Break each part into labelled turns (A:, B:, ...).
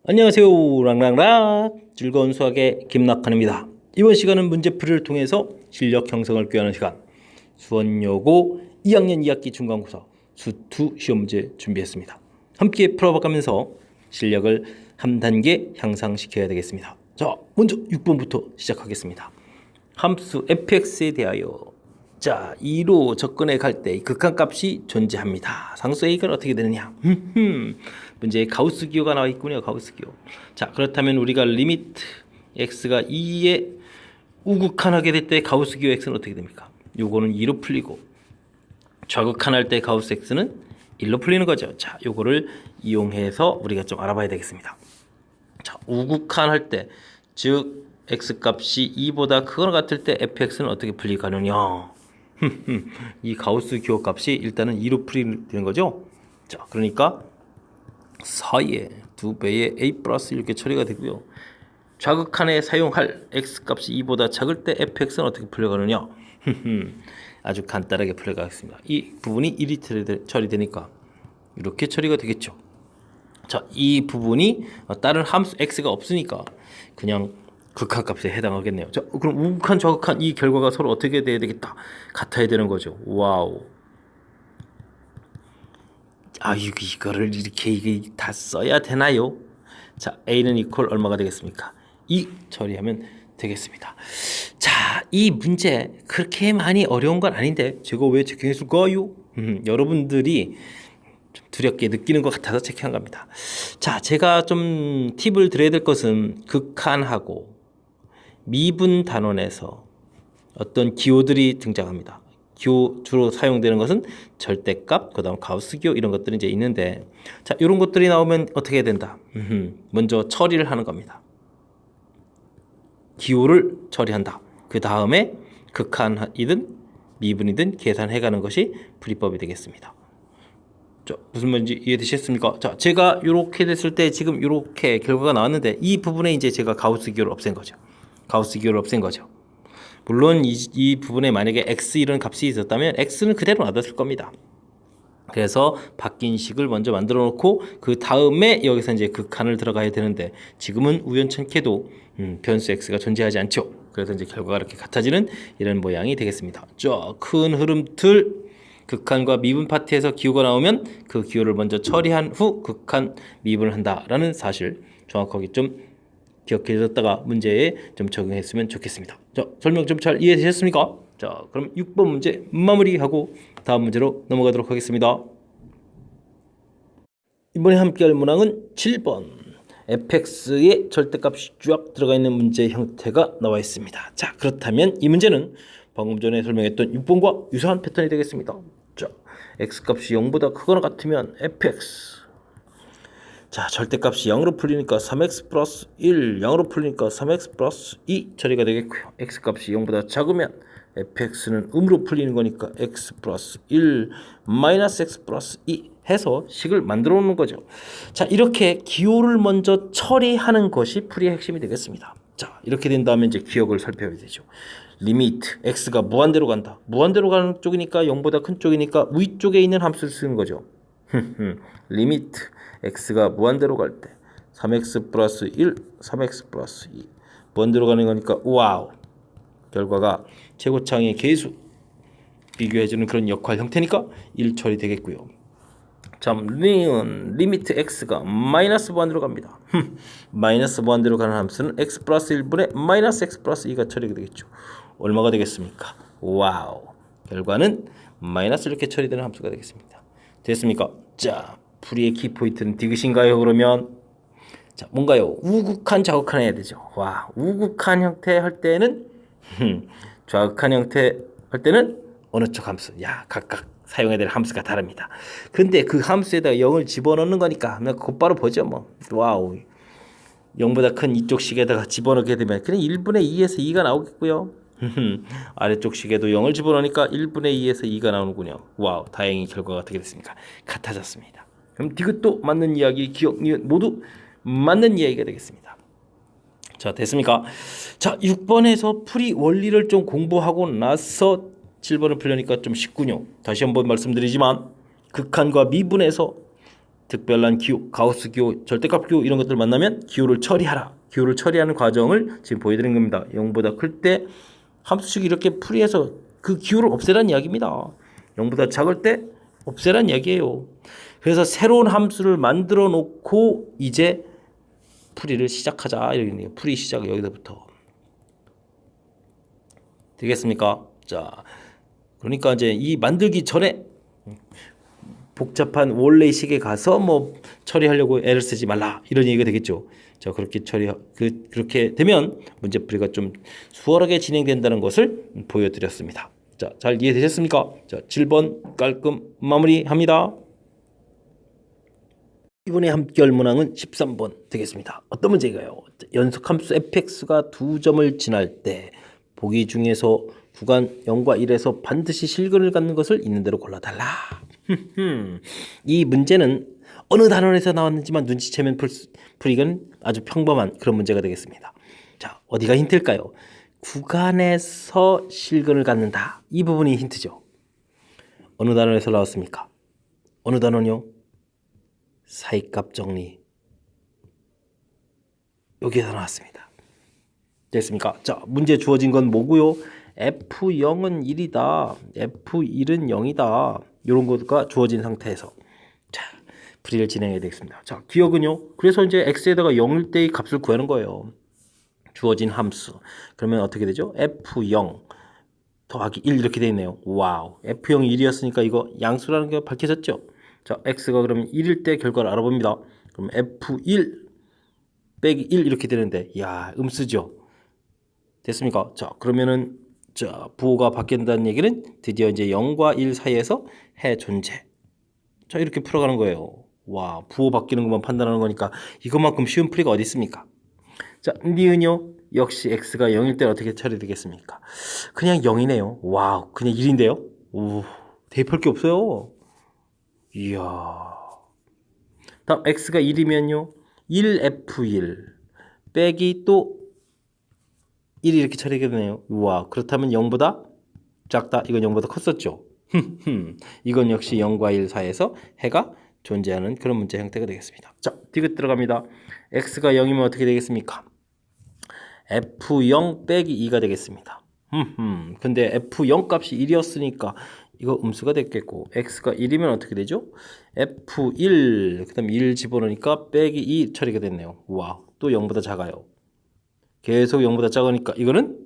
A: 안녕하세요. 랑랑랑 즐거운 수학의 김낙한입니다. 이번 시간은 문제풀이를 통해서 실력 형성을 꾀하는 시간 수원여고 2학년 2학기 중간고사 수2 시험 문제 준비했습니다. 함께 풀어가면서 실력을 한 단계 향상시켜야 되겠습니다. 자, 먼저 6번부터 시작하겠습니다. 함수 fx에 대하여 2로 접근해 갈 때 극한값이 존재합니다. 상수 a가 어떻게 되느냐? 문제에 가우스 기호가 나와 있군요. 가우스 기호. 자, 그렇다면 우리가 리미트 x가 2에 우극한하게 될 때 가우스 기호 x는 어떻게 됩니까? 요거는 2로 풀리고 좌극한할 때 가우스 x는 1로 풀리는 거죠. 자, 요거를 이용해서 우리가 좀 알아봐야 되겠습니다. 자, 우극한할 때 즉 x 값이 2보다 크거나 같을 때 fx는 어떻게 풀리가느냐? 이 가우스 기호 값이 일단은 2로 풀리는 거죠. 자, 그러니까 4의 2배의 a 플러스 이렇게 처리가 되고요. 좌극한에 사용할 x 값이 2보다 작을 때 fx는 어떻게 풀려가느냐? 아주 간단하게 풀려가겠습니다. 이 부분이 1이 처리되니까 이렇게 처리가 되겠죠. 자, 이 부분이 다른 함수 x가 없으니까 그냥 극한값에 해당하겠네요. 자, 그럼 우극한 좌극한 이 결과가 서로 어떻게 돼야 되겠다? 같아야 되는 거죠. 와우. 이거를 이렇게 다 써야 되나요? 자, a는 이퀄 얼마가 되겠습니까? 2 처리하면 되겠습니다. 자, 이 문제 그렇게 많이 어려운 건 아닌데 제가 왜 체킹했을까요? 여러분들이 좀 두렵게 느끼는 것 같아서 체킹한 겁니다. 자, 제가 좀 팁을 드려야 될 것은 극한하고 미분 단원에서 어떤 기호들이 등장합니다. 기호 주로 사용되는 것은 절대값, 그다음 가우스 기호 이런 것들이 이제 있는데, 자, 이런 것들이 나오면 어떻게 해야 된다? 먼저 처리를 하는 겁니다. 기호를 처리한다. 그 다음에 극한이든 미분이든 계산해가는 것이 풀이법이 되겠습니다. 자, 무슨 말인지 이해되셨습니까? 자, 제가 이렇게 됐을 때 지금 이렇게 결과가 나왔는데 이 부분에 이제 제가 가우스 기호를 없앤 거죠. 가우스 기호를 없앤 거죠. 물론 이 부분에 만약에 x 이런 값이 있었다면 x는 그대로 놔뒀을 겁니다. 그래서 바뀐 식을 먼저 만들어 놓고 그 다음에 여기서 이제 극한을 들어가야 되는데 지금은 우연찮게도 변수 x가 존재하지 않죠. 그래서 이제 결과가 이렇게 같아지는 이런 모양이 되겠습니다. 자, 큰 흐름틀 극한과 미분 파트에서 기호가 나오면 그 기호를 먼저 처리한 후 극한 미분을 한다라는 사실 정확하게 좀 기억해뒀다가 문제에 좀 적용했으면 좋겠습니다. 자, 설명 좀 잘 이해되셨습니까? 자, 그럼 6번 문제 마무리하고 다음 문제로 넘어가도록 하겠습니다. 이번에 함께할 문항은 7번 fx의 절대값이 쫙 들어가 있는 문제 형태가 나와 있습니다. 자, 그렇다면 이 문제는 방금 전에 설명했던 6번과 유사한 패턴이 되겠습니다. 자, x값이 0보다 크거나 같으면 fx. 자, 절대값이 0으로 풀리니까 3x 플러스 1, 0으로 풀리니까 3x 플러스 2 처리가 되겠고요. x값이 0보다 작으면 fx는 음으로 풀리는 거니까 x 플러스 1 마이너스 x 플러스 2 해서 식을 만들어 놓는 거죠. 자, 이렇게 기호를 먼저 처리하는 것이 풀이의 핵심이 되겠습니다. 자, 이렇게 된 다음에 이제 기억을 살펴야 되죠. 리미트 x가 무한대로 간다. 무한대로 가는 쪽이니까 0보다 큰 쪽이니까 위쪽에 있는 함수를 쓰는 거죠. 리미트 x가 무한대로 갈 때 3x 플러스 1, 3x 플러스 2 무한대로 가는 거니까 와우, 결과가 최고창의 계수 비교해주는 그런 역할 형태니까 1 처리되겠고요. 참, 리미트 x가 마이너스 무한대로 갑니다. 마이너스 무한대로 가는 함수는 x 플러스 1분의 마이너스 x 플러스 2가 처리가 되겠죠. 얼마가 되겠습니까? 와우, 결과는 마이너스 이렇게 처리되는 함수가 되겠습니다. 됐습니까? 자, 풀이의 키포인트는 디귿인가요? 그러면 자, 뭔가요? 우극한 좌극한 해야 되죠. 와, 우극한 형태 할 때는 좌극한 형태 할 때는 어느 쪽 함수? 야, 각각 사용해야 될 함수가 다릅니다. 근데 그 함수에다가 0을 집어넣는 거니까 그냥 곧바로 보죠 뭐. 와우, 0보다 큰 이쪽 식에다가 집어넣게 되면 그냥 1분의 2에서 2가 나오겠고요. 아래쪽 식에도 0을 집어넣으니까 1분의 2에서 2가 나오는군요. 와우, 다행히 결과가 어떻게 됐습니까? 같아졌습니다. 그럼 디귿도 맞는 이야기, 기억, 니은 모두 맞는 이야기가 되겠습니다. 자, 됐습니까? 자, 6번에서 풀이 원리를 좀 공부하고 나서 7번을 풀려니까 좀 쉽군요. 다시 한번 말씀드리지만 극한과 미분에서 특별한 기호, 가우스 기호, 절대값 기호 이런 것들 만나면 기호를 처리하라. 기호를 처리하는 과정을 지금 보여드린 겁니다. 0보다 클 때 함수식 이렇게 풀이해서 그 기호를 없애라는 이야기입니다. 0보다 작을 때 없애라는 이야기예요. 그래서 새로운 함수를 만들어 놓고 이제 풀이를 시작하자. 이렇게 풀이 시작 여기서부터. 되겠습니까? 자, 그러니까 이제 이 만들기 전에 복잡한 원래식에 가서 뭐 처리하려고 애를 쓰지 말라 이런 얘기가 되겠죠. 자, 그렇게 그렇게 되면 문제풀이가 좀 수월하게 진행된다는 것을 보여드렸습니다. 자, 잘 이해되셨습니까? 자, 7번 깔끔 마무리합니다. 이번에 함께 할 문항은 13번 되겠습니다. 어떤 문제인가요? 연속함수 fx가 2점을 지날 때 보기 중에서 구간 0과 1에서 반드시 실근을 갖는 것을 있는 대로 골라달라. 이 문제는 어느 단원에서 나왔는지만 눈치채면 풀이는 아주 평범한 그런 문제가 되겠습니다. 자, 어디가 힌트일까요? 구간에서 실근을 갖는다. 이 부분이 힌트죠. 어느 단원에서 나왔습니까? 어느 단원이요? 사이값 정리. 여기에서 나왔습니다. 됐습니까? 자, 문제 주어진 건 뭐고요? F0은 1이다. F1은 0이다. 이런 거가 주어진 상태에서 자, 풀이를 진행해야 되겠습니다. 자, 기억은요? 그래서 이제 x에다가 0일 때의 값을 구하는 거예요. 주어진 함수. 그러면 어떻게 되죠? F0 더하기 1 이렇게 되어 있네요. 와우. F0이 1이었으니까 이거 양수라는 게 밝혀졌죠? 자, x가 그러면 1일 때 결과를 알아봅니다. 그럼 F1 빼기 1 이렇게 되는데 야, 음수죠? 됐습니까? 자, 그러면은 자, 부호가 바뀐다는 얘기는 드디어 이제 0과 1 사이에서 해 존재. 자, 이렇게 풀어가는 거예요. 와, 부호 바뀌는 것만 판단하는 거니까 이것만큼 쉬운 풀이가 어디 있습니까? 자, 니은요? 역시 x가 0일 때는 어떻게 처리되겠습니까? 그냥 0이네요. 와우, 그냥 1인데요? 오, 대입할 게 없어요. 이야. 다음 x가 1이면요? 1f1 빼기 또 1이 이렇게 처리가 되네요. 우와, 그렇다면 0보다 작다. 이건 0보다 컸었죠. 이건 역시 0과 1 사이에서 해가 존재하는 그런 문제 형태가 되겠습니다. 자, 디귿 들어갑니다. x가 0이면 어떻게 되겠습니까? f0 빼기 2가 되겠습니다. 근데 f0 값이 1이었으니까 이거 음수가 됐겠고 x가 1이면 어떻게 되죠? f1 그 다음에 1 집어넣으니까 빼기 2 처리가 됐네요. 우와, 또 0보다 작아요. 계속 0보다 작으니까 이거는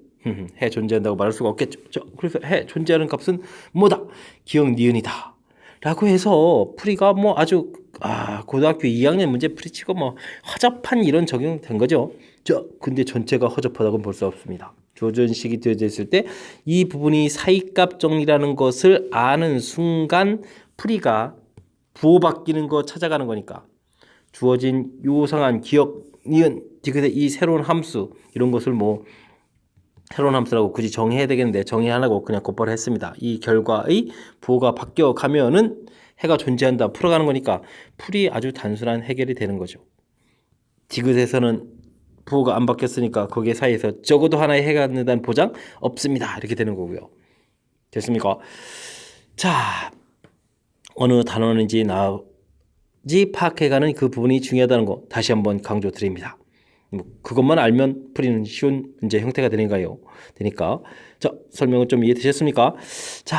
A: 해 존재한다고 말할 수가 없겠죠. 자, 그래서 해 존재하는 값은 뭐다? 기억 니은이다. 라고 해서 풀이가 뭐 아주 고등학교 2학년 문제 풀이치고 뭐 허접한 이런 적용된 거죠. 자, 근데 전체가 허접하다고는 볼 수 없습니다. 조전식이 되어져 있을 때 이 부분이 사이값 정리라는 것을 아는 순간 풀이가 부호 바뀌는 거 찾아가는 거니까 주어진 요상한 기억 니은 디귿의 이 새로운 함수 이런 것을 뭐 새로운 함수라고 굳이 정의해야 되겠는데 정의 안 하고 그냥 곧바로 했습니다. 이 결과의 부호가 바뀌어 가면은 해가 존재한다 풀어가는 거니까 풀이 아주 단순한 해결이 되는 거죠. 디귿에서는 부호가 안 바뀌었으니까 거기에 사이에서 적어도 하나의 해가 갖는다는 보장 없습니다. 이렇게 되는 거고요. 됐습니까? 자, 어느 단어인지 파악해가는 그 부분이 중요하다는 거 다시 한번 강조드립니다. 그것만 알면 풀이는 쉬운 문제 형태가 되니까 자, 설명은 좀 이해되셨습니까? 자,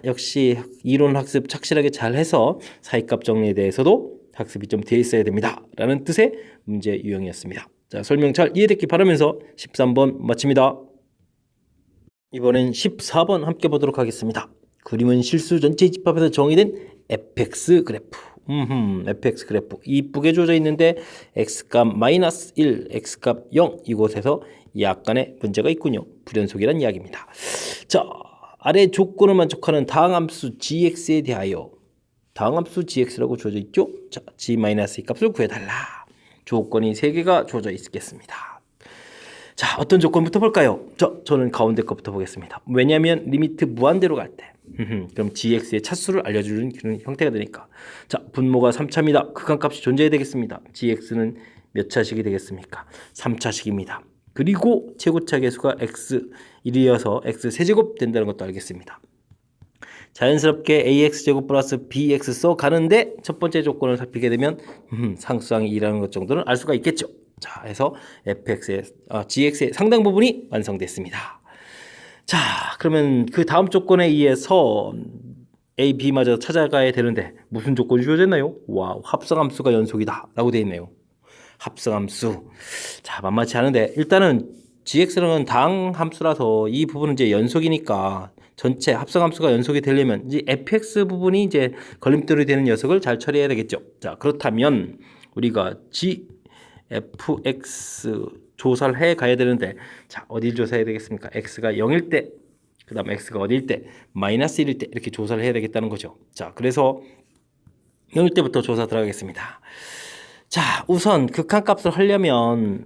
A: 역시 이론 학습 착실하게 잘 해서 사이값 정리에 대해서도 학습이 좀 되어 있어야 됩니다 라는 뜻의 문제 유형이었습니다. 자, 설명 잘 이해됐기 바라면서 13번 마칩니다. 이번엔 14번 함께 보도록 하겠습니다. 그림은 실수 전체 집합에서 정의된 fx 그래프. fx 그래프 이쁘게 주어져 있는데 x값 마이너스 1, x값 0 이곳에서 약간의 문제가 있군요. 불연속이란 이야기입니다. 자, 아래 조건을 만족하는 다항함수 gx에 대하여 다항함수 gx라고 주어져 있죠. 자, g-2 값을 구해달라. 조건이 3개가 주어져 있겠습니다. 자, 어떤 조건부터 볼까요? 저는 가운데 것부터 보겠습니다. 왜냐하면 리미트 무한대로 갈 때 그럼 gx의 차수를 알려주는 그런 형태가 되니까 자, 분모가 3차입니다. 극한값이 존재해야 되겠습니다. gx는 몇 차식이 되겠습니까? 3차식입니다. 그리고 최고차 계수가 x 1이어서 x 세제곱 된다는 것도 알겠습니다. 자연스럽게 ax제곱 플러스 bx 써 가는데 첫 번째 조건을 살피게 되면 상수항이 2라는 것 정도는 알 수가 있겠죠. 자, 해서 gx의 상당 부분이 완성됐습니다. 자, 그러면 그 다음 조건에 의해서 a, b마저 찾아가야 되는데 무슨 조건이 주어졌나요? 와, 합성함수가 연속이다 라고 되어 있네요. 합성함수. 자, 만만치 않은데 일단은 gx는 다항함수라서 이 부분은 이제 연속이니까 전체 합성함수가 연속이 되려면 이제 fx 부분이 이제 걸림돌이 되는 녀석을 잘 처리해야 되겠죠. 자, 그렇다면 우리가 fx 조사를 해 가야 되는데, 자, 어딜 조사해야 되겠습니까? x가 0일 때, 그 다음 x가 어딜 때, 마이너스 1일 때 이렇게 조사를 해야 되겠다는 거죠. 자, 그래서 0일 때부터 조사 들어가겠습니다. 자, 우선 극한값을 하려면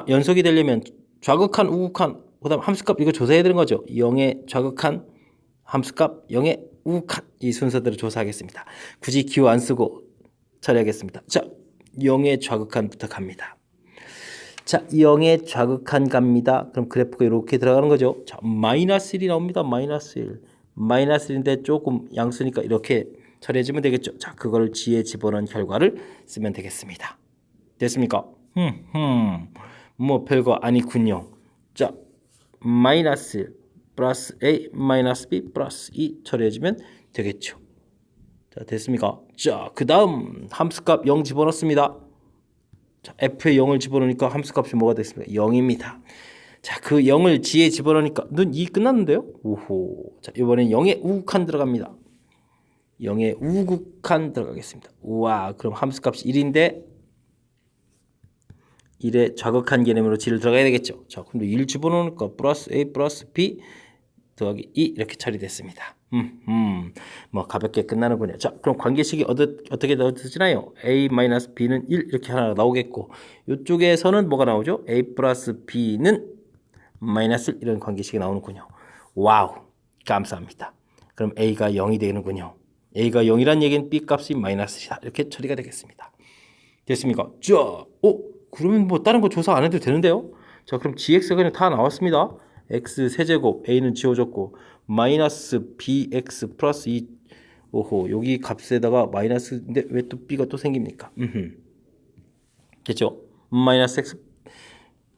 A: 연속이 되려면 좌극한, 우극한, 그 다음 함수값 이거 조사해야 되는 거죠. 0의 좌극한, 함수값 0의 우극한, 이 순서대로 조사하겠습니다. 굳이 기호 안 쓰고 처리하겠습니다. 자, 0의 좌극한부터 갑니다. 자, 0의 좌극한 갑니다. 그럼 그래프가 이렇게 들어가는 거죠. 자, 마이너스 1이 나옵니다. 마이너스 1. 마이너스 1인데 조금 양수니까 이렇게 처리해주면 되겠죠. 자, 그걸 g에 집어넣은 결과를 쓰면 되겠습니다. 됐습니까? 뭐 별거 아니군요. 자, 마이너스 1 플러스 a 마이너스 b 플러스 2 처리해주면 되겠죠. 자, 됐습니까? 자, 그 다음 함수값 0 집어넣습니다. 자, f에 0을 집어넣으니까 함수값이 뭐가 됐습니까? 0입니다. 자, 그 0을 g에 집어넣으니까 눈 2 끝났는데요? 오호. 자, 이번엔 0의 우극한 들어갑니다. 0의 우극한 들어가겠습니다. 우와, 그럼 함수값이 1인데 1의 좌극한 개념으로 g를 들어가야 되겠죠. 자, 근데 1 집어넣으니까 플러스 a 플러스 b 더하기 2 이렇게 처리됐습니다. 뭐 가볍게 끝나는군요. 자, 그럼 관계식이 어떻게 넣어지나요? a-b는 1 이렇게 하나 나오겠고, 이쪽에서는 뭐가 나오죠? a 플러스 b는 마이너스 1 이런 관계식이 나오는군요. 와우, 감사합니다. 그럼 a가 0이 되는군요. a가 0이란 얘기는 b 값이 마이너스이다. 이렇게 처리가 되겠습니다. 됐습니까? 자, 그러면 뭐 다른 거 조사 안 해도 되는데요? 자, 그럼 gx가 그냥 다 나왔습니다. x 세제곱, a는 지워졌고, 마이너스 bx 플러스 2, 오호, 여기 값에다가 마이너스인데 왜 또 b가 또 생깁니까? 됐죠? 마이너스 x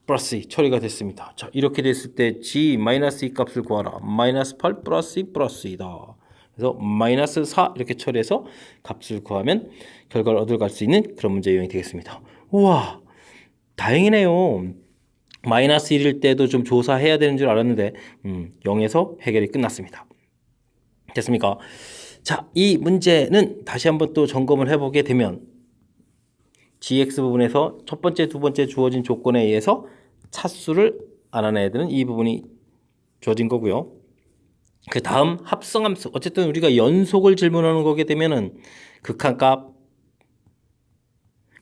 A: 플러스 2 처리가 됐습니다. 자, 이렇게 됐을 때 g 마이너스 2 값을 구하라. 마이너스 8 플러스 2 플러스 2다. 그래서 마이너스 4 이렇게 처리해서 값을 구하면 결과를 얻어갈 수 있는 그런 문제 유형이 되겠습니다. 우와, 다행이네요. 마이너스 1일 때도 좀 조사해야 되는 줄 알았는데 0에서 해결이 끝났습니다. 됐습니까? 자, 이 문제는 다시 한번 또 점검을 해보게 되면 gx 부분에서 첫 번째, 두 번째 주어진 조건에 의해서 차수를 알아내야 되는 이 부분이 주어진 거고요. 그 다음 합성함수, 어쨌든 우리가 연속을 질문하는 거게 되면은 극한값,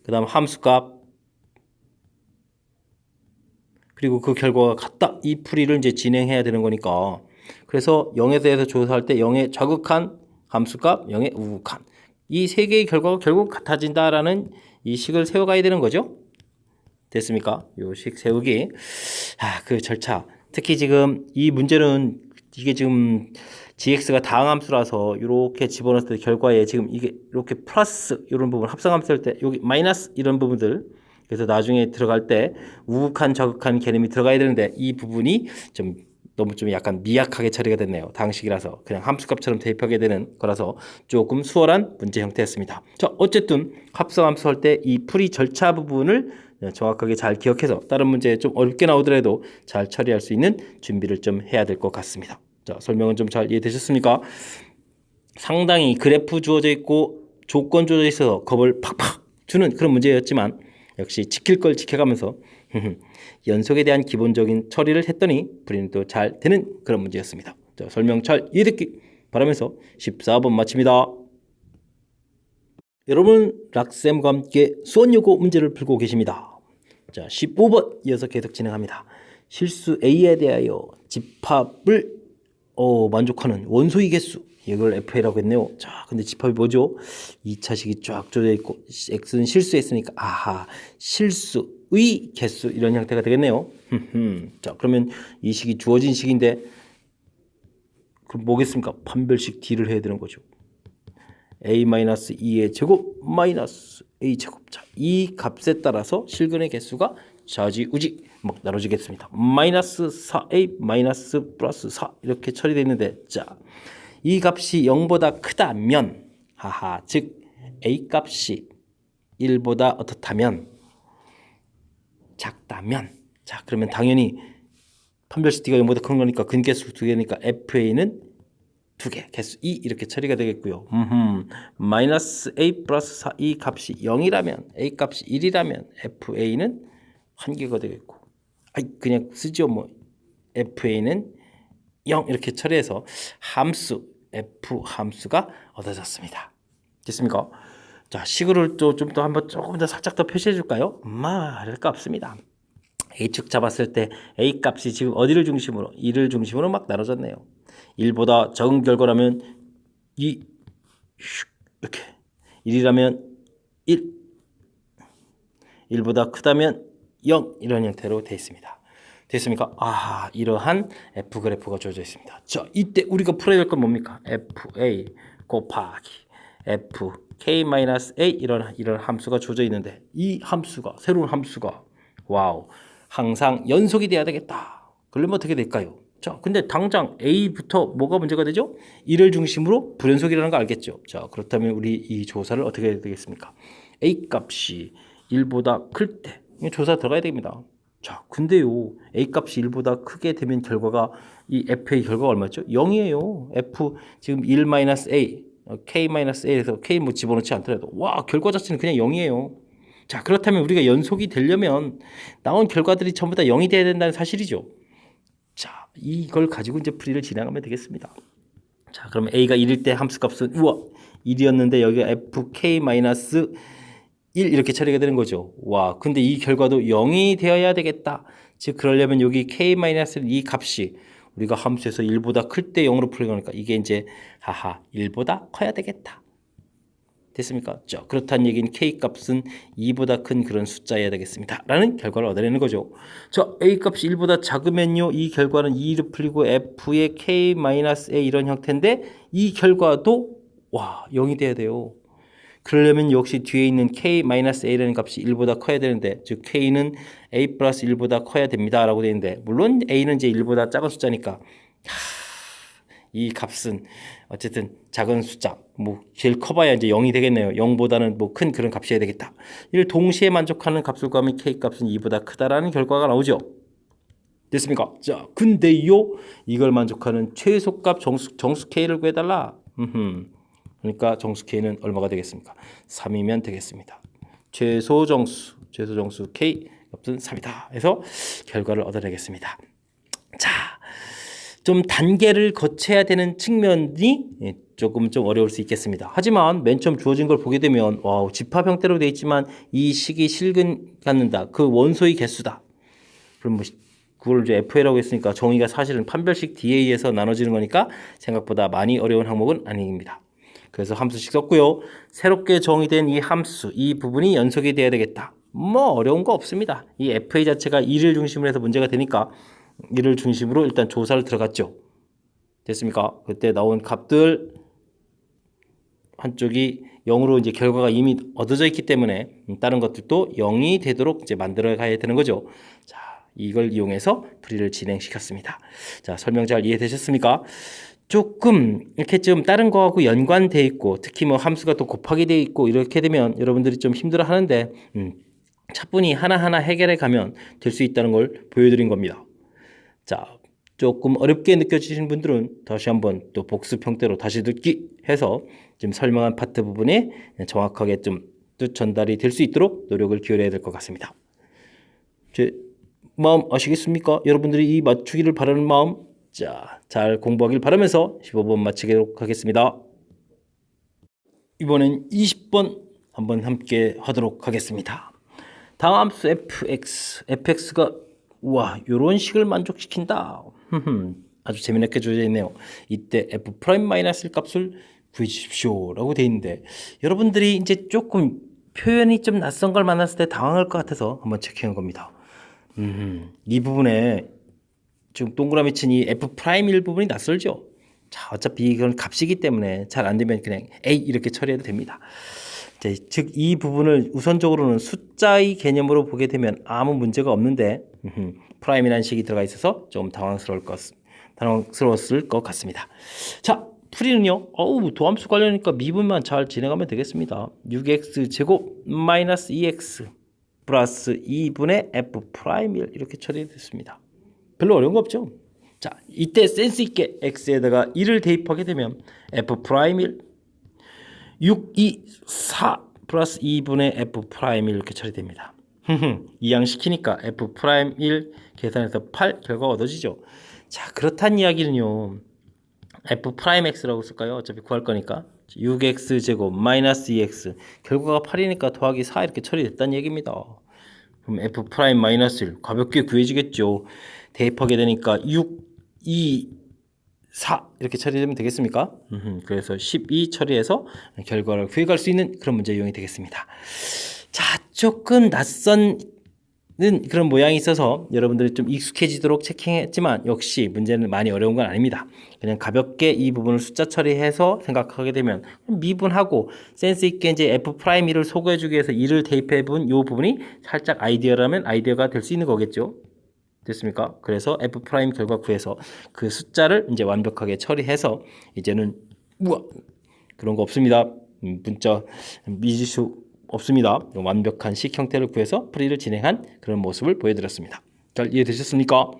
A: 그 다음 함수값, 그리고 그 결과가 같다, 이 풀이를 이제 진행해야 되는 거니까, 그래서 0에 대해서 조사할 때 0의 좌극한, 함수값, 0의 우극한, 이 세 개의 결과가 결국 같아진다라는 이 식을 세워가야 되는 거죠. 됐습니까? 요 식 세우기. 그 절차. 특히 지금 이 문제는 이게 지금 gx가 다항함수라서 이렇게 집어넣을 때 결과에 지금 이게 이렇게 플러스 이런 부분 합성함수 할 때 여기 마이너스 이런 부분들, 그래서 나중에 들어갈 때 우극한 좌극한 개념이 들어가야 되는데 이 부분이 좀 너무 좀 약간 미약하게 처리가 됐네요. 다항식이라서 그냥 함수값처럼 대입하게 되는 거라서 조금 수월한 문제 형태였습니다. 자, 어쨌든 합성함수 할 때 이 풀이 절차 부분을 정확하게 잘 기억해서 다른 문제 좀 어렵게 나오더라도 잘 처리할 수 있는 준비를 좀 해야 될 것 같습니다. 자, 설명은 좀 잘 이해되셨습니까? 상당히 그래프 주어져 있고 조건 주어져 있어서 겁을 팍팍 주는 그런 문제였지만 역시 지킬 걸 지켜가면서 연속에 대한 기본적인 처리를 했더니 풀이는 또 잘 되는 그런 문제였습니다. 자, 설명 잘 이해됐기 바라면서 14번 마칩니다. 여러분, 락쌤과 함께 수원요고 문제를 풀고 계십니다. 자, 15번 이어서 계속 진행합니다. 실수 A에 대하여 집합을 만족하는 원소의 개수, 이걸 FA라고 했네요. 자, 근데 집합이 뭐죠? 2차식이 쫙 쪼져 있고 X는 실수했으니까 아하, 실수의 개수, 이런 형태가 되겠네요. 자, 그러면 이 식이 주어진 식인데 그럼 뭐겠습니까? 판별식 D를 해야 되는 거죠. A-2의 제곱 마이너스 A 제곱. 자, 이 값에 따라서 실근의 개수가 좌지우지 막 나눠지겠습니다. 마이너스 4A 마이너스 플러스 4 이렇게 처리되어 있는데, 자, 이 값이 0보다 크다면, 하하, 즉 A 값이 1보다 어떻다면, 작다면, 자, 그러면 당연히 판별식 D가 0보다 큰 거니까 근개수 2개니까 FA는 2개, 개수 2 이렇게 처리가 되겠고요. 마이너스 A 플러스 4, 이 값이 0이라면, A 값이 1이라면 FA는 1개가 되겠고, 그냥 쓰죠. 뭐 FA는 0 이렇게 처리해서 함수 F 함수가 얻어졌습니다. 됐습니까? 자, 식을 좀 더 한번 조금 더 살짝 더 표시해 줄까요? 말할 거 없습니다. A축 잡았을 때 A 값이 지금 어디를 중심으로? 2를 중심으로 막 나눠졌네요. 1보다 적은 결과라면 2 이렇게, 1이라면 1, 1보다 크다면 0 이런 형태로 되어 있습니다. 됐습니까? 이러한 F 그래프가 주어져 있습니다. 자, 이때 우리가 풀어야 될 건 뭡니까? FA 곱하기 FK-A 이런 함수가 주어져 있는데, 이 함수가, 새로운 함수가 항상 연속이 돼야 되겠다. 그러면 어떻게 될까요? 자, 근데 당장 A부터 뭐가 문제가 되죠? 1을 중심으로 불연속이라는 거 알겠죠? 자, 그렇다면 우리 이 조사를 어떻게 해야 되겠습니까? A 값이 1보다 클 때 조사 들어가야 됩니다. 자, 근데요, A 값이 1보다 크게 되면 결과가, 이 FA 결과가 얼마죠? 0이에요. F 지금 1-A, K-A에서 K 뭐 집어넣지 않더라도 결과 자체는 그냥 0이에요. 자, 그렇다면 우리가 연속이 되려면 나온 결과들이 전부 다 0이 돼야 된다는 사실이죠. 자, 이걸 가지고 이제 풀이를 진행하면 되겠습니다. 자, 그럼 A가 1일 때 함수값은 1이었는데 여기가 FK-1 이렇게 처리가 되는 거죠. 근데 이 결과도 0이 되어야 되겠다. 즉 그러려면 여기 K-1 이 값이 우리가 함수에서 1보다 클 때 0으로 풀린 거니까 이게 이제 1보다 커야 되겠다. 됐습니까? 자, 그렇다는 얘기는 K 값은 2보다 큰 그런 숫자여야 되겠습니다. 라는 결과를 얻어내는 거죠. 자, A 값이 1보다 작으면요, 이 결과는 2로 풀리고 F의 K-A 이런 형태인데, 이 결과도 0이 돼야 돼요. 그러려면 역시 뒤에 있는 K-A라는 값이 1보다 커야 되는데, 즉 K는 A 플러스 1보다 커야 됩니다 라고 되어 있는데, 물론 A는 이제 1보다 작은 숫자니까 이 값은 어쨌든 작은 숫자, 뭐 제일 커봐야 이제 0이 되겠네요. 0보다는 뭐 큰 그런 값이어야 되겠다. 이를 동시에 만족하는 값을 구하면 K 값은 2보다 크다라는 결과가 나오죠. 됐습니까? 자, 근데요, 이걸 만족하는 최소값 정수 K를 구해달라. 그러니까 정수 K는 얼마가 되겠습니까? 3이면 되겠습니다. 최소 정수 K 값은 3이다 해서 결과를 얻어내겠습니다. 자, 좀 단계를 거쳐야 되는 측면이 조금 좀 어려울 수 있겠습니다. 하지만 맨 처음 주어진 걸 보게 되면 집합 형태로 되어 있지만 이 식이 실근 갖는다. 그 원소의 개수다. 그럼 뭐 그걸 이제 FA라고 했으니까 정의가 사실은 판별식 DA에서 나눠지는 거니까 생각보다 많이 어려운 항목은 아닙니다. 그래서 함수식 썼고요. 새롭게 정의된 이 함수, 이 부분이 연속이 돼야 되겠다. 뭐 어려운 거 없습니다. 이 FA 자체가 1을 중심으로 해서 문제가 되니까 1을 중심으로 일단 조사를 들어갔죠. 됐습니까? 그때 나온 값들 한쪽이 0으로 이제 결과가 이미 얻어져 있기 때문에 다른 것들도 0이 되도록 이제 만들어 가야 되는 거죠. 자, 이걸 이용해서 풀이를 진행시켰습니다. 자, 설명 잘 이해되셨습니까? 조금 이렇게 좀 다른 거하고 연관돼 있고, 특히 뭐 함수가 또 곱하기 돼 있고 이렇게 되면 여러분들이 좀 힘들어 하는데 차분히 하나하나 해결해 가면 될 수 있다는 걸 보여드린 겁니다. 자, 조금 어렵게 느껴지시는 분들은 다시 한번 또 복습 형태로 다시 듣기 해서 지금 설명한 파트 부분에 정확하게 좀 뜻 전달이 될 수 있도록 노력을 기울여야 될 것 같습니다. 제 마음 아시겠습니까? 여러분들이 이 맞추기를 바라는 마음, 자, 잘 공부하길 바라면서 15번 마치도록 하겠습니다. 이번엔 20번 한번 함께 하도록 하겠습니다. 다음 함수 fx가 요런 식을 만족시킨다. 아주 재미있게 주어져 있네요. 이때 f'-1 값을 구해 주십시오 라고 되어 있는데, 여러분들이 이제 조금 표현이 좀 낯선 걸 만났을 때 당황할 것 같아서 한번 체크한 겁니다. 이 부분에 지금 동그라미 친 이 f'1 부분이 낯설죠? 자, 어차피 이건 값이기 때문에 잘 안 되면 그냥 A 이렇게 처리해도 됩니다. 자, 즉 이 부분을 우선적으로는 숫자의 개념으로 보게 되면 아무 문제가 없는데 프라임이라는 식이 들어가 있어서 좀 당황스러웠을 것 같습니다. 자, 풀이는요. 도함수 관련이니까 미분만 잘 진행하면 되겠습니다. 6x 제곱 마이너스 2x 플러스 2분의 f'1 이렇게 처리됐습니다. 별로 어려운 거 없죠? 자, 이때 센스 있게 x에다가 1을 대입하게 되면 f'1 6, 2, 4 플러스 2분의 f'1 이렇게 처리됩니다. 이항시키니까 f'1 계산해서 8 결과가 얻어지죠. 자, 그렇다는 이야기는요. f'x라고 쓸까요? 어차피 구할 거니까 6x 제곱 마이너스 2x 결과가 8이니까 더하기 4 이렇게 처리됐다는 얘기입니다. 그럼 f' 마이너스 1 가볍게 구해지겠죠. 대입하게 되니까 6, 2, 4 이렇게 처리되면 되겠습니까? 그래서 12 처리해서 결과를 구해갈 수 있는 그런 문제 유형이 되겠습니다. 자, 조금 낯선 그런 모양이 있어서 여러분들이 좀 익숙해지도록 체킹했지만 역시 문제는 많이 어려운 건 아닙니다. 그냥 가볍게 이 부분을 숫자 처리해서 생각하게 되면 미분하고 센스 있게 이제 f'1을 소개해주기 위해서 2를 대입해 본 이 부분이 살짝 아이디어라면 아이디어가 될 수 있는 거겠죠. 됐습니까? 그래서 f' 결과 구해서 그 숫자를 이제 완벽하게 처리해서 이제는 우와 그런 거 없습니다. 문자 믿을 수 없습니다. 완벽한 식 형태를 구해서 풀이를 진행한 그런 모습을 보여드렸습니다. 잘 이해되셨습니까?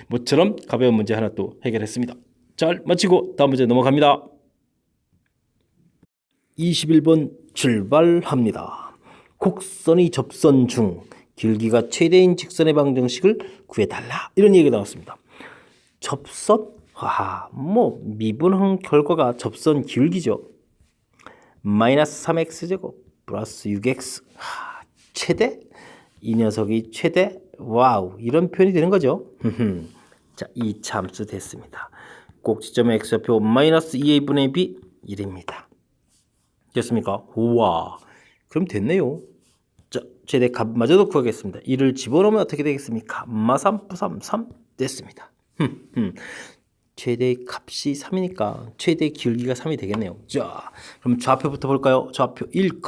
A: 모처럼 가벼운 문제 하나 또 해결했습니다. 잘 마치고 다음 문제 넘어갑니다. 21번 출발합니다. 곡선의 접선 중 길기가 최대인 직선의 방정식을 구해달라 이런 얘기가 나왔습니다. 접선? 미분한 결과가 접선 길기죠. 마이너스 3x제곱 플러스 6x 최대? 이 녀석이 최대? 와우 이런 표현이 되는 거죠. 자, 이 참수 됐습니다. 꼭지점의 x좌표 마이너스 2a분의 b 1입니다. 됐습니까? 우와 그럼 됐네요. 자, 최대 값마저도 구하겠습니다. 1을 집어넣으면 어떻게 되겠습니까? 마삼 부삼 3 됐습니다. 최대 값이 3이니까 최대 길기가 3이 되겠네요. 자, 그럼 좌표부터 볼까요? 좌표 1,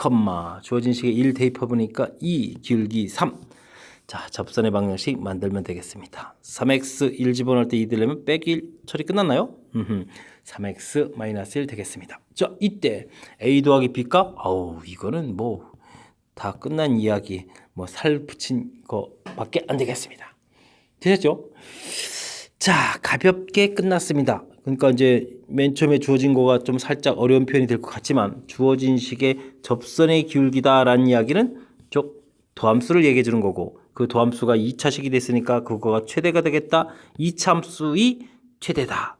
A: 주어진 식에 1 대입해보니까 2, 길기 3. 자, 접선의 방정식 만들면 되겠습니다. 3x 1 집어넣을 때 2 들려면 빼기 1 처리 끝났나요? 3x 마이너스 1 되겠습니다. 자, 이때 a 더하기 b값 이거는 뭐 다 끝난 이야기 살 붙인 거밖에 안 되겠습니다. 되셨죠? 자, 가볍게 끝났습니다. 그러니까 이제 맨 처음에 주어진 거가 좀 살짝 어려운 표현이 될 것 같지만 주어진 식의 접선의 기울기다라는 이야기는 쭉 도함수를 얘기해 주는 거고 그 도함수가 2차식이 됐으니까 그거가 최대가 되겠다. 2차 함수의 최대다.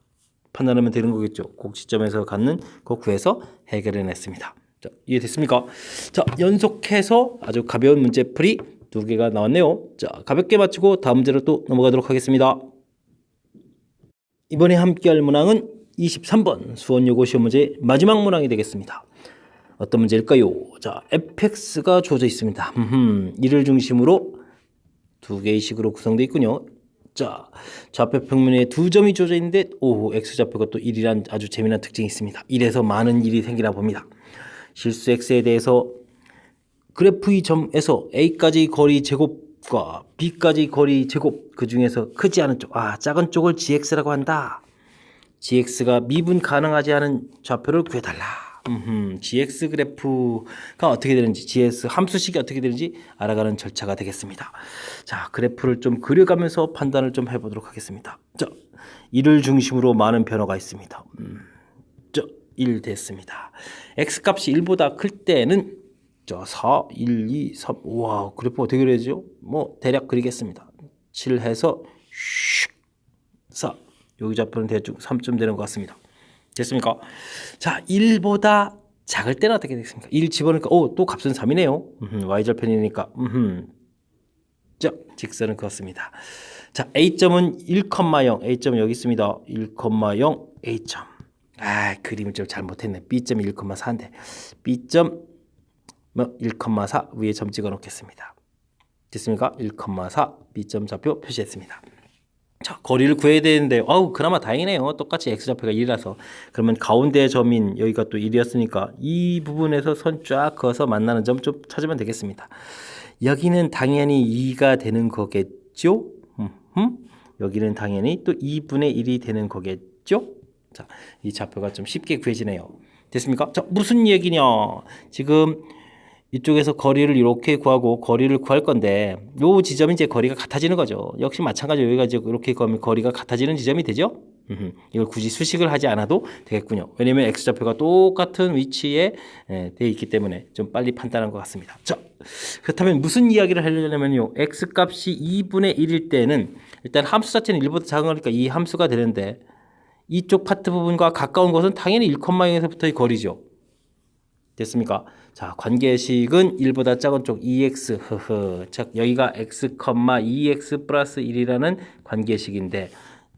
A: 판단하면 되는 거겠죠. 곡지점에서 갖는 그 구해서 해결해 냈습니다. 자, 이해됐습니까? 자, 연속해서 아주 가벼운 문제풀이 2개가 나왔네요. 자, 가볍게 마치고 다음 문제로 또 넘어가도록 하겠습니다. 이번에 함께할 문항은 23번 수원여고 시험 문제의 마지막 문항이 되겠습니다. 어떤 문제일까요? 자, fx가 주어져 있습니다. 이를 중심으로 2개의 식으로 구성되어 있군요. 자, 좌표 평면에 2점이 주어져 있는데 x좌표가 또 1이란 아주 재미난 특징이 있습니다. 1에서 많은 일이 생기나 봅니다. 실수 x에 대해서 그래프의 점에서 a까지 거리 제곱과 b까지 거리 제곱 그 중에서 크지 않은 쪽, 작은 쪽을 gx라고 한다. gx가 미분 가능하지 않은 좌표를 구해달라. gx 그래프가 어떻게 되는지, gx 함수식이 어떻게 되는지 알아가는 절차가 되겠습니다. 자, 그래프를 좀 그려가면서 판단을 좀 해보도록 하겠습니다. 자, 1을 중심으로 많은 변화가 있습니다. 1 됐습니다. x값이 1보다 클 때는 4, 1, 2, 3 우와 그래프 어떻게 그려야죠? 대략 그리겠습니다. 7 해서 4 여기 좌표는 대충 3점 되는 것 같습니다. 됐습니까? 자, 1보다 작을 때는 어떻게 되겠습니까? 1 집어넣으니까 또 값은 3이네요. y절편이니까 자, 직선은 그렇습니다. 자, a점은 1,0 a점은 여기 있습니다. 1,0 a점 그림을 좀 잘못했네. b점이 1,4인데 b점 1,4 위에 점 찍어 놓겠습니다. 됐습니까? 1,4 b점 좌표 표시했습니다. 자, 거리를 구해야 되는데, 그나마 다행이네요. 똑같이 x좌표가 1이라서. 그러면 가운데 점인 여기가 또 1이었으니까 이 부분에서 선 쫙 그어서 만나는 점 좀 찾으면 되겠습니다. 여기는 당연히 2가 되는 거겠죠? 여기는 당연히 또 2분의 1이 되는 거겠죠? 자, 이 좌표가 좀 쉽게 구해지네요. 됐습니까? 자, 무슨 얘기냐? 지금 이쪽에서 거리를 이렇게 구하고 거리를 구할 건데 요 지점이 이제 거리가 같아지는 거죠. 역시 마찬가지로 여기가 이제 이렇게 가면 거리가 같아지는 지점이 되죠. 이걸 굳이 수식을 하지 않아도 되겠군요. 왜냐면 x좌표가 똑같은 위치에 되어 있기 때문에 좀 빨리 판단한 것 같습니다. 자, 그렇다면 무슨 이야기를 하려면요, x값이 2분의 1일 때는 일단 함수 자체는 1보다 작은 거니까 이 함수가 되는데 이쪽 파트 부분과 가까운 것은 당연히 1,0에서부터의 거리죠. 됐습니까? 자, 관계식은 1보다 작은 쪽 2x, 즉 여기가 x, 2x 플러스 1이라는 관계식인데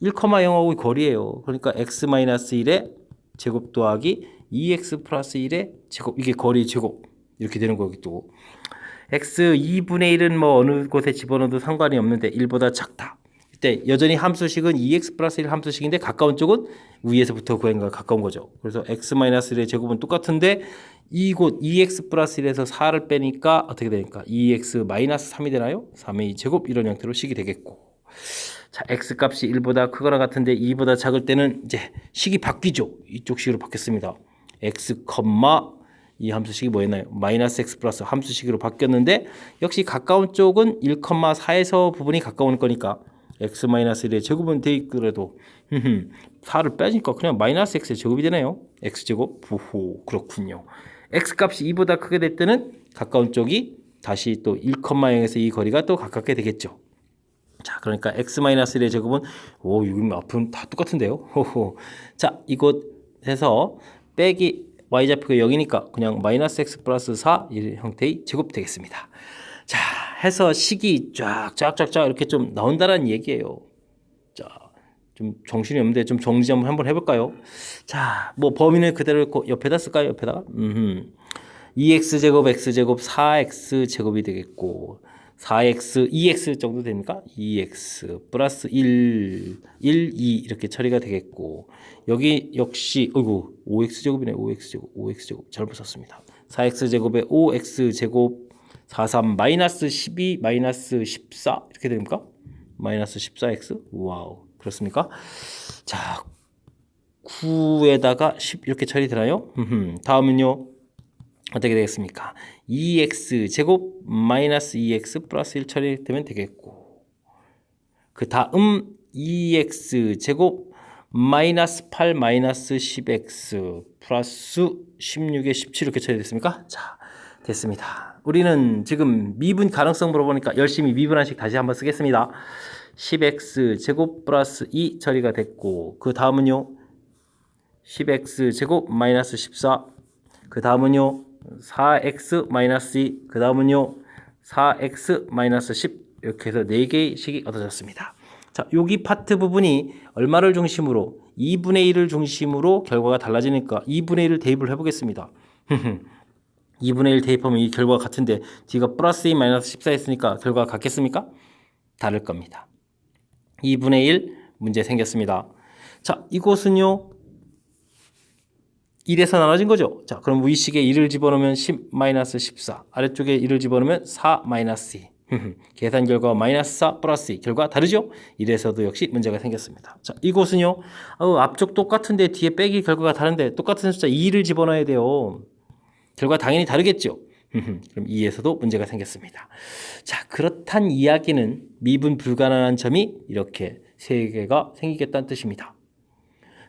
A: 1,0하고의 거리예요. 그러니까 x-1의 제곱 더하기 2x 플러스 1의 제곱, 이게 거리 제곱 이렇게 되는 거겠고, x 2분의 1은 뭐 어느 곳에 집어넣어도 상관이 없는데 1보다 작다. 이때 여전히 함수식은 2x 플러스 1 함수식인데 가까운 쪽은 위에서부터 구한 거가 가까운 거죠. 그래서 x-1의 제곱은 똑같은데 이곳 2x 플러스 1에서 4를 빼니까 어떻게 되니까 2x-3이 되나요? 3의 제곱 이런 형태로 식이 되겠고, 자, x 값이 1보다 크거나 같은데 2보다 작을 때는 이제 식이 바뀌죠. 이쪽 식으로 바뀌었습니다. x, 이 함수식이 뭐였나요? 마이너스 x 플러스 함수식으로 바뀌었는데 역시 가까운 쪽은 1,4에서 부분이 가까운 거니까 x-1의 제곱은 돼 있더라도 4를 빼니까 그냥 마이너스 x의 제곱이 되네요. x제곱. 부호. 그렇군요. x 값이 2보다 크게 될 때는 가까운 쪽이 다시 또 1,0에서 이 거리가 또 가깝게 되겠죠. 자, 그러니까 x-1의 제곱은 여기 앞은 다 똑같은데요. 호호. 자, 이곳에서 빼기 y좌표가 0이니까 그냥 마이너스 x 플러스 4 이 형태의 제곱 되겠습니다. 자, 해서 식이 쫙쫙쫙쫙 이렇게 좀 나온다는 얘기예요. 자, 좀 정신이 없는데 좀 정리 한번 해볼까요? 자, 뭐 범위는 그대로 옆에다 쓸까요? 옆에다가 2x제곱 x제곱 4x제곱이 되겠고, 4x, 2x 정도 됩니까? 2x 플러스 1, 2 이렇게 처리가 되겠고, 여기 역시 5x제곱이네. 5x제곱 잘못 썼습니다. 4x제곱에 5x제곱 43 마이너스 12 마이너스 14 이렇게 됩니까? 마이너스 14x. 와우, 그렇습니까? 자, 9에다가 10 이렇게 처리되나요? 다음은요, 어떻게 되겠습니까? 2x 제곱 마이너스 2x 플러스 1 처리되면 되겠고, 그 다음 2x 제곱 마이너스 8 마이너스 10x 플러스 16에 17 이렇게 처리됐습니까? 자, 됐습니다. 우리는 지금 미분 가능성 물어보니까 열심히 미분한식 다시 한번 쓰겠습니다. 10x 제곱 플러스 2 처리가 됐고, 그 다음은요 10x 제곱 마이너스 14, 그 다음은요 4x 마이너스 2, 그 다음은요 4x 마이너스 10 이렇게 해서 4개의 식이 얻어졌습니다. 자, 여기 파트 부분이 얼마를 중심으로? 2분의 1을 중심으로 결과가 달라지니까 2분의 1을 대입을 해보겠습니다. 2분의 1 대입하면 이 결과가 같은데 뒤가 플러스 2 마이너스 14 했으니까 결과가 같겠습니까? 다를 겁니다. 2분의 1 문제 생겼습니다. 자, 이곳은요 1에서 나눠진 거죠. 자, 그럼 위식에 1을 집어넣으면 10 마이너스 14, 아래쪽에 1을 집어넣으면 4 마이너스 2. 계산 결과 마이너스 4 플러스 2 결과 다르죠? 1에서도 역시 문제가 생겼습니다. 자, 이곳은요 앞쪽 똑같은데 뒤에 빼기 결과가 다른데 똑같은 숫자 2를 집어넣어야 돼요. 결과 당연히 다르겠죠. 그럼 2에서도 문제가 생겼습니다. 자, 그렇단 이야기는 미분 불가능한 점이 이렇게 3개가 생기겠다는 뜻입니다.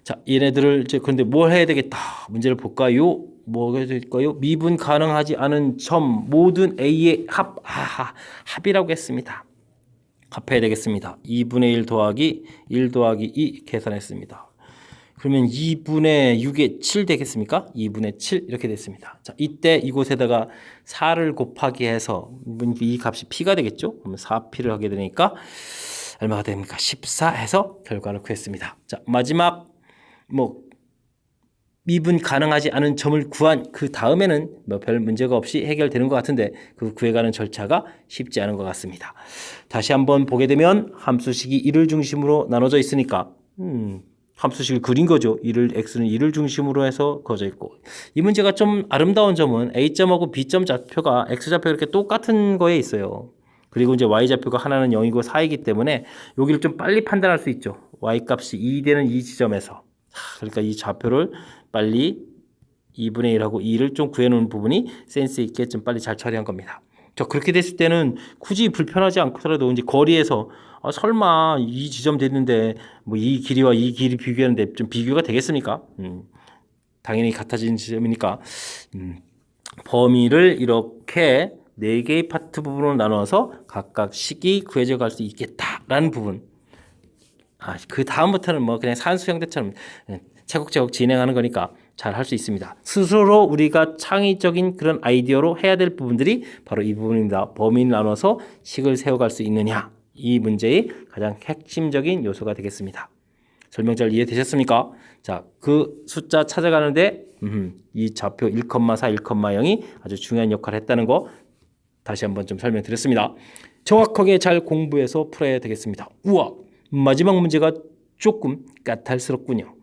A: 자, 얘네들을 이제 그런데 뭘 해야 되겠다. 문제를 볼까요? 뭐가 해야 될까요? 미분 가능하지 않은 점 모든 A의 합이라고 했습니다. 합해야 되겠습니다. 2분의 1 더하기 1 더하기 2 계산했습니다. 그러면 2분의 6에 7 되겠습니까? 2분의 7 이렇게 됐습니다. 자, 이때 이곳에다가 4를 곱하기 해서 이 값이 P가 되겠죠? 그러면 4P를 하게 되니까 얼마가 됩니까? 14 해서 결과를 구했습니다. 자, 마지막 미분 가능하지 않은 점을 구한 그 다음에는 뭐 별 문제가 없이 해결되는 것 같은데 그 구해가는 절차가 쉽지 않은 것 같습니다. 다시 한번 보게 되면 함수식이 1을 중심으로 나눠져 있으니까 함수식을 그린 거죠. x는 1을 중심으로 해서 그어져 있고 이 문제가 좀 아름다운 점은 a점하고 b점 좌표가 x좌표가 이렇게 똑같은 거에 있어요. 그리고 이제 y좌표가 하나는 0이고 4이기 때문에 여기를 좀 빨리 판단할 수 있죠. y값이 2 되는 이 지점에서 그러니까 이 좌표를 빨리 2분의 1하고 2를 좀 구해놓은 부분이 센스 있게 좀 빨리 잘 처리한 겁니다. 저 그렇게 됐을 때는 굳이 불편하지 않더라도 이제 거리에서 설마 이 지점 됐는데 뭐 이 길이와 이 길이 비교하는데 좀 비교가 되겠습니까? 당연히 같아진 지점이니까 범위를 이렇게 4개의 파트 부분으로 나눠서 각각 식이 구해져 갈 수 있겠다라는 부분. 그 다음부터는 뭐 그냥 산수 형태처럼 차곡차곡 진행하는 거니까 잘 할 수 있습니다. 스스로 우리가 창의적인 그런 아이디어로 해야 될 부분들이 바로 이 부분입니다. 범위를 나눠서 식을 세워갈 수 있느냐. 이 문제의 가장 핵심적인 요소가 되겠습니다. 설명 잘 이해되셨습니까? 자, 그 숫자 찾아가는데 이 좌표 1,4, 1,0이 아주 중요한 역할을 했다는 거 다시 한번 좀 설명드렸습니다. 정확하게 잘 공부해서 풀어야 되겠습니다. 우와! 마지막 문제가 조금 까탈스럽군요.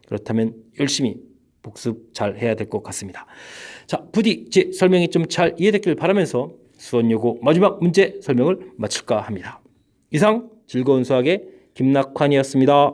A: 그렇다면 열심히 복습 잘 해야 될 것 같습니다. 자, 부디 제 설명이 좀 잘 이해됐길 바라면서 수원여고 마지막 문제 설명을 마칠까 합니다. 이상 즐거운 수학의 김낙환이었습니다.